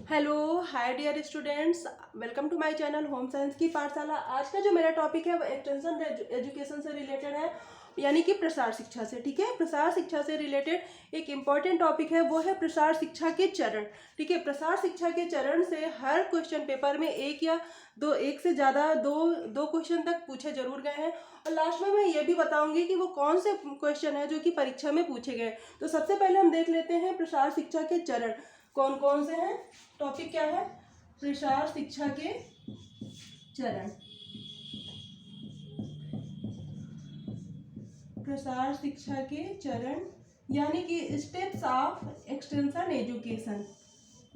Hello hi dear students, welcome to my channel home science की पाठशाला। आज का जो मेरा टॉपिक है वो एक्सटेंशन एजुकेशन से रिलेटेड है, यानी कि प्रसार शिक्षा से। ठीक है, प्रसार शिक्षा से रिलेटेड एक इम्पॉर्टेंट टॉपिक है, वो है प्रसार शिक्षा के चरण। ठीक है, प्रसार शिक्षा के चरण से हर क्वेश्चन पेपर में एक से ज़्यादा दो क्वेश्चन तक पूछे जरूर गए हैं। और लास्ट में मैं ये भी बताऊंगी कि वो कौन से क्वेश्चन है जो कि परीक्षा में पूछे गए। तो सबसे पहले हम देख लेते हैं प्रसार शिक्षा के चरण कौन कौन से हैं। टॉपिक क्या है? प्रसार शिक्षा के चरण। प्रसार शिक्षा के चरण यानी कि steps of extension education.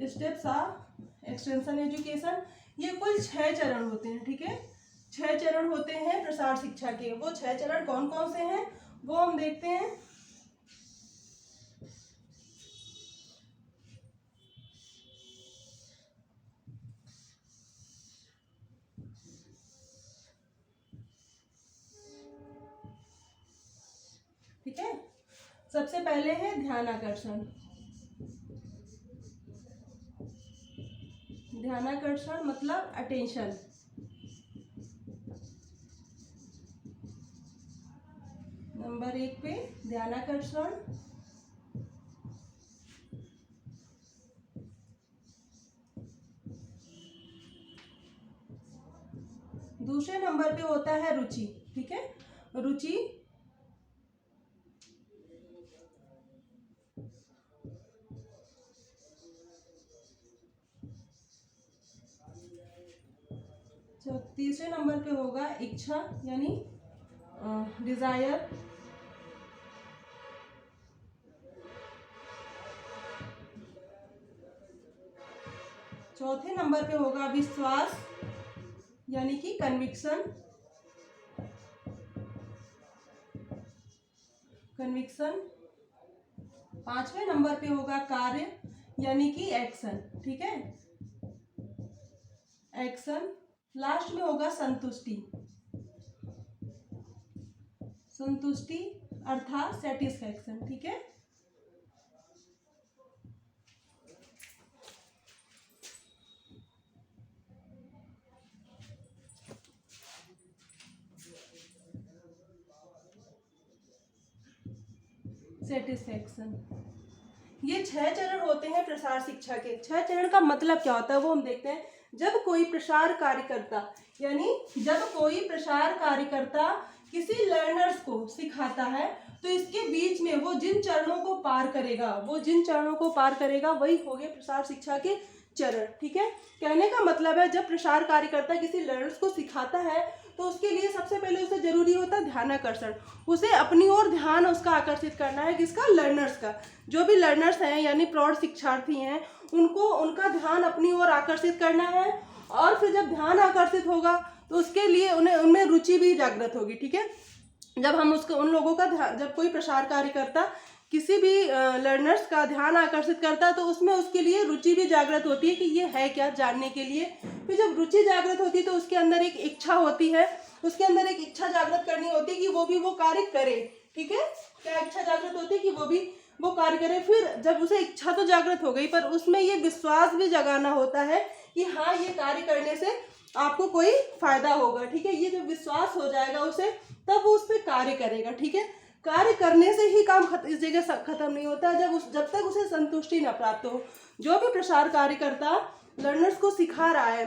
Steps of extension education, ये कुल 6 चरण होते हैं। ठीक है, 6 चरण होते हैं प्रसार शिक्षा के। वो 6 चरण कौन कौन से हैं वो हम देखते हैं। ठीक है, सबसे पहले है ध्यान आकर्षण। ध्यानाकर्षण मतलब अटेंशन। नंबर 1 पे ध्यानाकर्षण। दूसरे नंबर पे होता है रुचि। ठीक है, रुचि। तीसरे नंबर पे होगा इच्छा यानी डिजायर। चौथे नंबर पे होगा विश्वास यानी कि कन्विक्शन। कन्विक्शन। पांचवें नंबर पे होगा कार्य यानी कि एक्शन। ठीक है, एक्शन। लास्ट में होगा संतुष्टि। संतुष्टि अर्थात सेटिस्फैक्शन। ठीक है, सेटिस्फैक्शन। ये 6 चरण होते हैं प्रसार शिक्षा के। 6 चरण का मतलब क्या होता है वो हम देखते हैं। जब कोई प्रसार कार्यकर्ता किसी लर्नर्स को सिखाता है तो इसके बीच में वो जिन चरणों को पार करेगा वही हो गए प्रसार शिक्षा के चरण। ठीक है, कहने का मतलब है जब प्रसार कार्यकर्ता किसी लर्नर्स को सिखाता है तो उसके लिए सबसे पहले उसे जरूरी होता है ध्यानाकर्षण। उसे अपनी ओर ध्यान उसका आकर्षित करना है। किसका? लर्नर्स का। जो भी लर्नर्स हैं यानी प्रौढ़ शिक्षार्थी हैं उनको उनका ध्यान अपनी ओर आकर्षित करना है। और फिर जब ध्यान आकर्षित होगा तो उसके लिए उन्हें उनमें रुचि भी जागृत होगी। ठीक है, जब हम उसको उन लोगों का जब कोई प्रसार कार्यकर्ता किसी भी लर्नर्स का ध्यान आकर्षित करता है तो उसमें उसके लिए रुचि भी जागृत होती है कि ये है क्या, जानने के लिए। फिर जब रुचि जागृत होती है तो उसके अंदर एक इच्छा होती है, उसके अंदर एक इच्छा जागृत करनी होती है कि वो कार्य करे। ठीक है, क्या इच्छा जागृत होती है कि वो कार्य करे। फिर जब उसे इच्छा तो जागृत हो गई पर उसमें ये विश्वास भी जगाना होता है कि हाँ ये कार्य करने से आपको कोई फायदा होगा। ठीक है, ये जब विश्वास हो जाएगा उसे तब वो उस पर कार्य करेगा। ठीक है, कार्य करने से ही काम इस जगह खत्म नहीं होता जब तक उसे संतुष्टि न प्राप्त हो। जो भी प्रसार कार्यकर्ता लर्नर्स को सिखा रहा है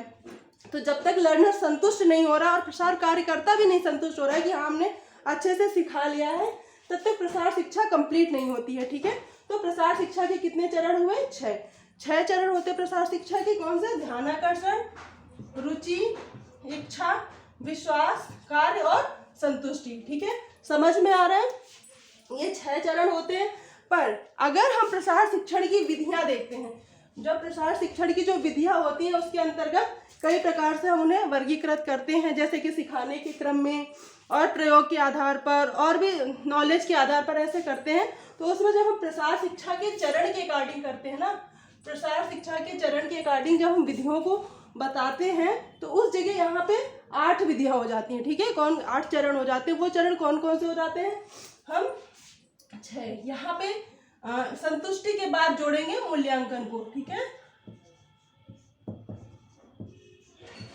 तो जब तक लर्नर संतुष्ट नहीं हो रहा और प्रसार कार्यकर्ता भी नहीं संतुष्ट हो रहा है कि हाँ हमने अच्छे से सिखा लिया है, तब तक प्रसार शिक्षा कंप्लीट नहीं होती है। ठीक है, तो प्रसार शिक्षा के कितने चरण हुए? 6 चरण होते प्रसार शिक्षा के। कौन से? ध्यानाकर्षण, रुचि, इच्छा, विश्वास, कार्य और संतुष्टि। ठीक है, समझ में आ रहा है? ये 6 चरण होते हैं। पर अगर हम प्रसार शिक्षण की विधियां देखते हैं, जब प्रसार शिक्षण की जो विधियां होती है उसके अंतर्गत कई प्रकार से हम उन्हें वर्गीकृत करते हैं, जैसे कि सिखाने के क्रम में और प्रयोग के आधार पर और भी नॉलेज के आधार पर ऐसे करते हैं। तो उसमें जब हम प्रसार शिक्षा के चरण के अकॉर्डिंग करते हैं ना, प्रसार शिक्षा के चरण के अकॉर्डिंग जब हम विधियों को बताते हैं तो उस जगह यहाँ पे 8 विधियां हो जाती हैं। ठीक है, 8 चरण हो जाते हैं। वो चरण कौन कौन से हो जाते हैं? हम 6 यहाँ पे संतुष्टि के बाद जोड़ेंगे मूल्यांकन को। ठीक है,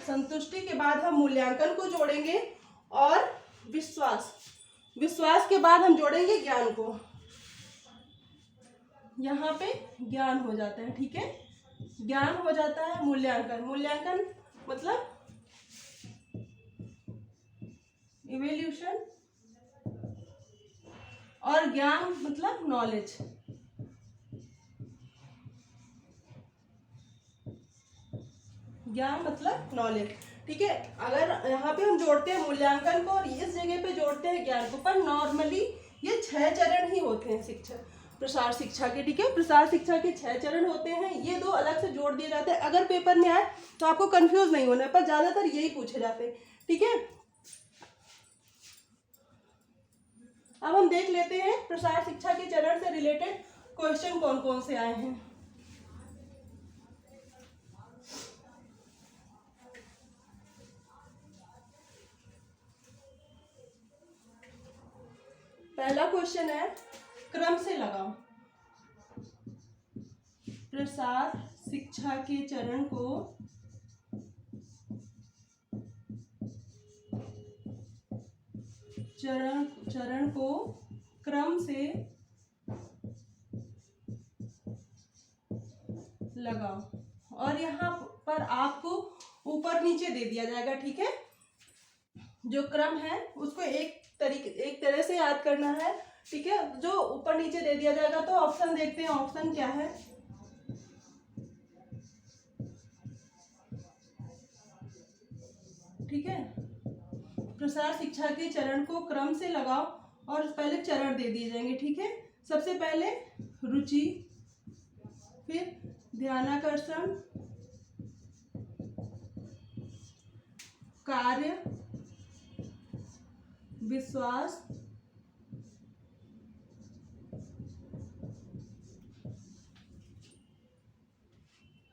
संतुष्टि के बाद हम मूल्यांकन को जोड़ेंगे और विश्वास, विश्वास के बाद हम जोड़ेंगे ज्ञान को। यहाँ पे ज्ञान हो जाता है, ठीक है, ज्ञान हो जाता है। मूल्यांकन, मूल्यांकन मतलब इवैल्यूएशन, और ज्ञान मतलब नॉलेज। ज्ञान मतलब नॉलेज, ठीक है। अगर यहाँ पे हम जोड़ते हैं मूल्यांकन को और इस जगह पे जोड़ते हैं ज्ञान को, पर नॉर्मली ये 6 चरण ही होते हैं शिक्षा, प्रसार शिक्षा के, ठीक है। प्रसार शिक्षा के 6 चरण होते हैं, ये 2 अलग से जोड़ दिए जाते हैं। अगर पेपर में आए तो आपको कंफ्यूज नहीं होना है, पर ज्यादातर यही पूछे जाते हैं, ठीक है। अब हम देख लेते हैं प्रसार शिक्षा के चरण से रिलेटेड क्वेश्चन कौन कौन से आए हैं। पहला क्वेश्चन है, क्रम से लगाओ। प्रसार शिक्षा के चरण को चरण को क्रम से लगाओ, और यहाँ पर आपको ऊपर नीचे दे दिया जाएगा, ठीक है। जो क्रम है उसको एक तरह से याद करना है, ठीक है। जो ऊपर नीचे दे दिया जाएगा, तो ऑप्शन देखते हैं, ऑप्शन क्या है। ठीक है, प्रसार शिक्षा के चरण को क्रम से लगाओ, और पहले चरण दे दिए जाएंगे, ठीक है। सबसे पहले रुचि, फिर ध्यानाकर्षण, कार्य, विश्वास,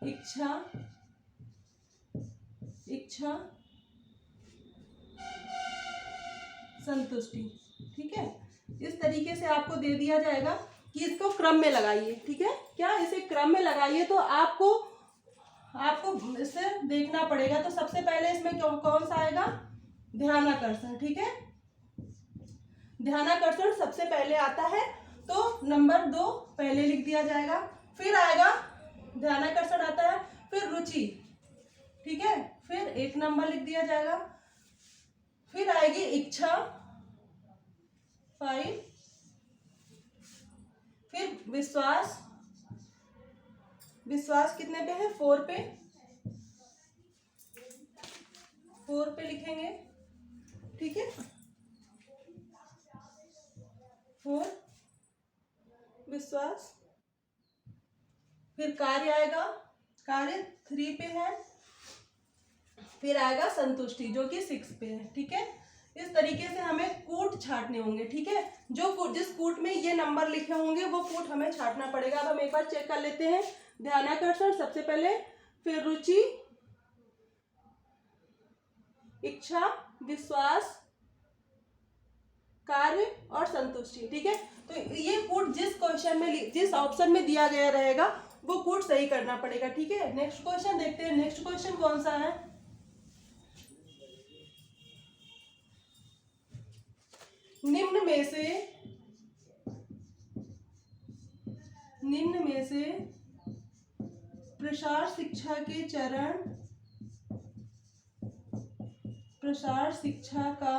इच्छा, संतुष्टि, ठीक है। इस तरीके से आपको दे दिया जाएगा कि इसको क्रम में लगाइए, ठीक है। क्या इसे क्रम में लगाइए, तो आपको इसे देखना पड़ेगा। तो सबसे पहले इसमें कौन सा आएगा, ध्यानाकर्षण, ठीक है। ध्यानाकर्षण सबसे पहले आता है, तो नंबर 2 पहले लिख दिया जाएगा। फिर आएगा ध्यानाकर्षण आता है, फिर रुचि, ठीक है, फिर 1 नंबर लिख दिया जाएगा। फिर आएगी इच्छा 5, फिर विश्वास कितने पे है, 4 पे लिखेंगे, ठीक है। 4 विश्वास। फिर कार्य आएगा, कार्य 3 पे है। फिर आएगा संतुष्टि जो कि 6 पे है, ठीक है। इस तरीके से हमें कूट छांटने होंगे, ठीक है। जिस कूट में ये नंबर लिखे होंगे वो कूट हमें छांटना पड़ेगा। अब हम एक बार चेक कर लेते हैं। ध्यानाकर्षण सबसे पहले, फिर रुचि, इच्छा, विश्वास, कार्य और संतुष्टि, ठीक है। तो ये कूट जिस ऑप्शन में दिया गया रहेगा वो कूट सही करना पड़ेगा, ठीक है। नेक्स्ट क्वेश्चन देखते हैं। नेक्स्ट क्वेश्चन कौन सा है, निम्न में से प्रसार शिक्षा का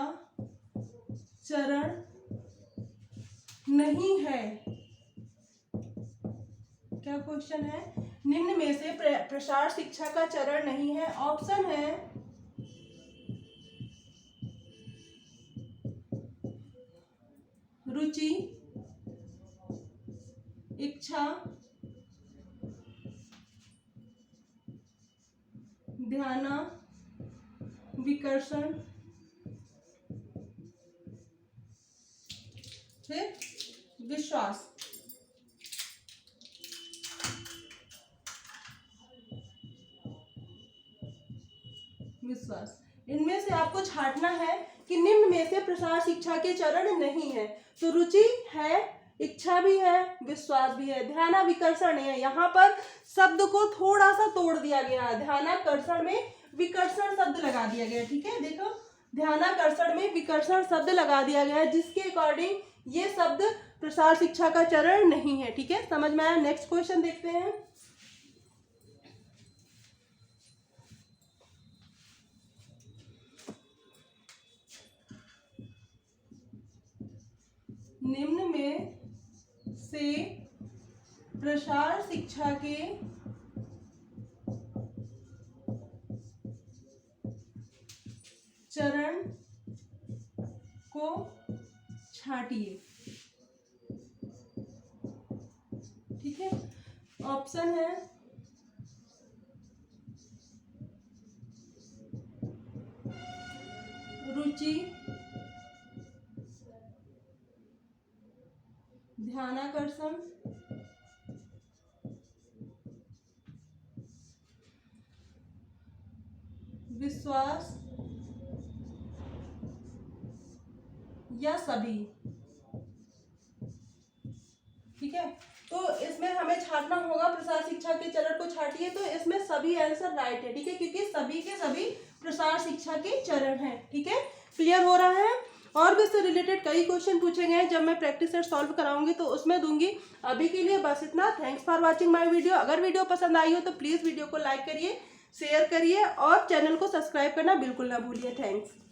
चरण नहीं है। क्या क्वेश्चन है, निम्न में से प्रसार शिक्षा का चरण नहीं है। ऑप्शन है रुचि, इच्छा, ध्यानाकर्षण, फिर विश्वास। इनमें से आपको छांटना है कि निम्न में से प्रसार शिक्षा के चरण नहीं है। तो रुचि है, इच्छा भी है, विश्वास भी है, ध्यानाकर्षण है। यहाँ पर शब्द को थोड़ा सा तोड़ दिया गया है। ध्यानाकर्षण में विकर्षण शब्द लगा दिया गया है, ठीक है। देखो ध्यानाकर्षण में विकर्षण शब्द लगा दिया गया है, जिसके अकॉर्डिंग ये शब्द प्रसार शिक्षा का चरण नहीं है, ठीक है। समझ में आया। नेक्स्ट क्वेश्चन देखते हैं। निम्न में से प्रसार शिक्षा के चरण को छांटिए, ठीक है। ऑप्शन है रुचि, ध्यानाकर्षण, विश्वास या सभी, ठीक है। तो इसमें हमें छांटना होगा प्रसार शिक्षा के चरण को छांटिए, तो इसमें सभी आंसर राइट है, ठीक है, क्योंकि सभी के सभी प्रसार शिक्षा के चरण हैं, ठीक है। क्लियर हो रहा है। और भी इससे रिलेटेड कई क्वेश्चन पूछे गए हैं, जब मैं प्रैक्टिस सेट सॉल्व कराऊंगी तो उसमें दूंगी। अभी के लिए बस इतना। Thanks for watching my video. अगर वीडियो पसंद आई हो तो प्लीज़ वीडियो को लाइक करिए, शेयर करिए और चैनल को सब्सक्राइब करना बिल्कुल ना भूलिए। थैंक्स।